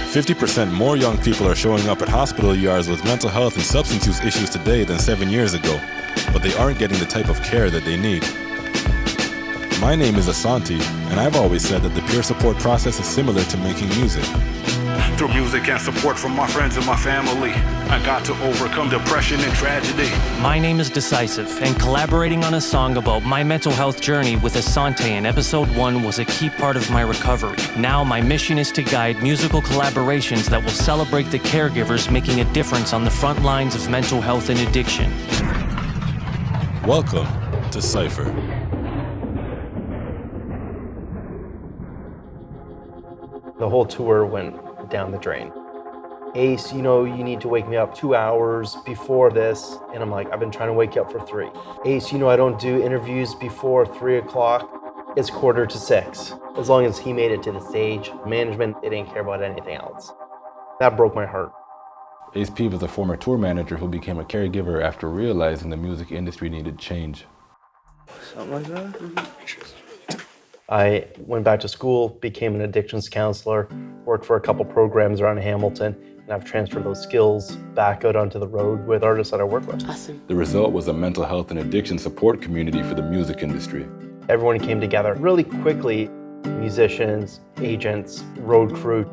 50% more young people are showing up at hospital ERs with mental health and substance use issues today than 7 years ago, but they aren't getting the type of care that they need. My name is Asante, and I've always said that the peer support process is similar to making music. Through music and support from my friends and my family, I got to overcome depression and tragedy. My name is d-sisive, and collaborating on a song about my mental health journey with Asante in episode 1 was a key part of my recovery. Now my mission is to guide musical collaborations that will celebrate the caregivers making a difference on the front lines of mental health and addiction. Welcome to Cypher. The whole tour went down the drain. Ace, you need to wake me up 2 hours before this. And I'm like, I've been trying to wake you up for 3. Ace, I don't do interviews before 3 o'clock. It's 5:45. As long as he made it to the stage, management, they didn't care about anything else. That broke my heart. Ace Piva is a former tour manager who became a caregiver after realizing the music industry needed change. Something like that? Mm-hmm. I went back to school, became an addictions counselor, worked for a couple programs around Hamilton, and I've transferred those skills back out onto the road with artists that I work with. Awesome. The result was a mental health and addiction support community for the music industry. Everyone came together really quickly, musicians, agents, road crew.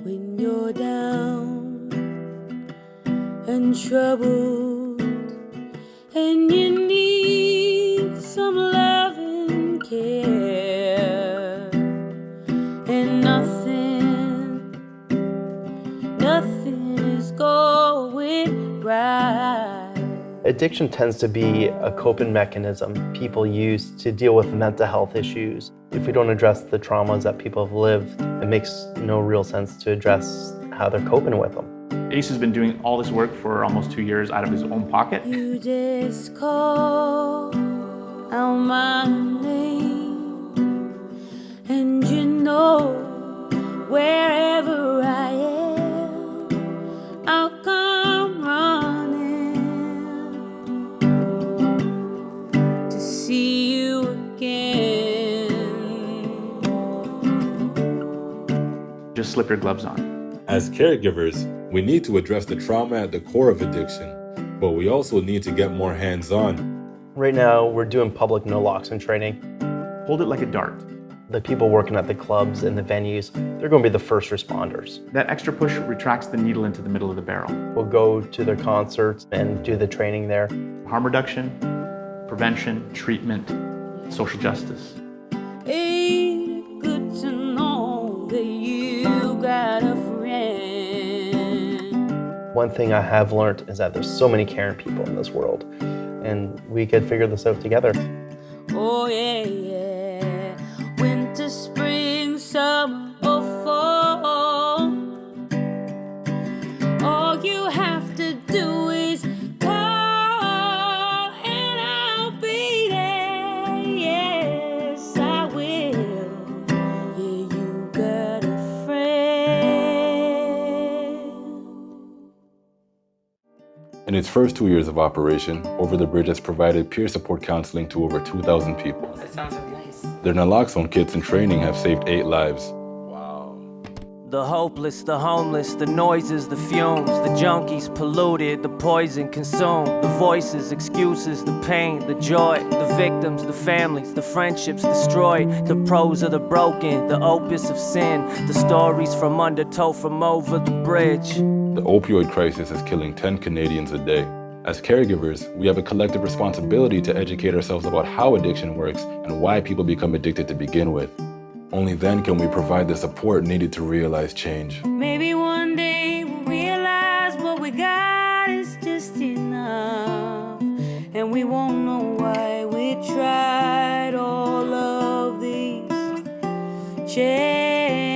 When you're down and troubled and you need some love and care, and nothing is going right. Addiction tends to be a coping mechanism people use to deal with mental health issues. If we don't address the traumas that people have lived, it makes no real sense to address how they're coping with them. Ace has been doing all this work for almost 2 years out of his own pocket. You just call out my name, and wherever I am, I'll come running to see you again. Just slip your gloves on. As caregivers, we need to address the trauma at the core of addiction, but we also need to get more hands-on. Right now, we're doing public no-naloxone training. Hold it like a dart. The people working at the clubs and the venues, they're going to be the first responders. That extra push retracts the needle into the middle of the barrel. We'll go to their concerts and do the training there. Harm reduction, prevention, treatment, social justice. Ain't good to know that you got a friend. One thing I have learned is that there's so many caring people in this world, and we could figure this out together. Oh yeah, yeah. Winter, spring, summer, or fall. All you have to do is call, and I'll be there. Yes, I will. Yeah, you got a friend. In its first 2 years of operation, Over the Bridge has provided peer support counseling to over 2,000 people. That sounds nice. Their naloxone kits and training have saved 8 lives. The hopeless, the homeless, the noises, the fumes, the junkies polluted, the poison consumed, the voices, excuses, the pain, the joy, the victims, the families, the friendships destroyed, the prose of the broken, the opus of sin, the stories from undertow from over the bridge. The opioid crisis is killing 10 Canadians a day. As caregivers, we have a collective responsibility to educate ourselves about how addiction works and why people become addicted to begin with. Only then can we provide the support needed to realize change. Maybe one day we'll realize what we got is just enough, and we won't know why we tried all of these changes.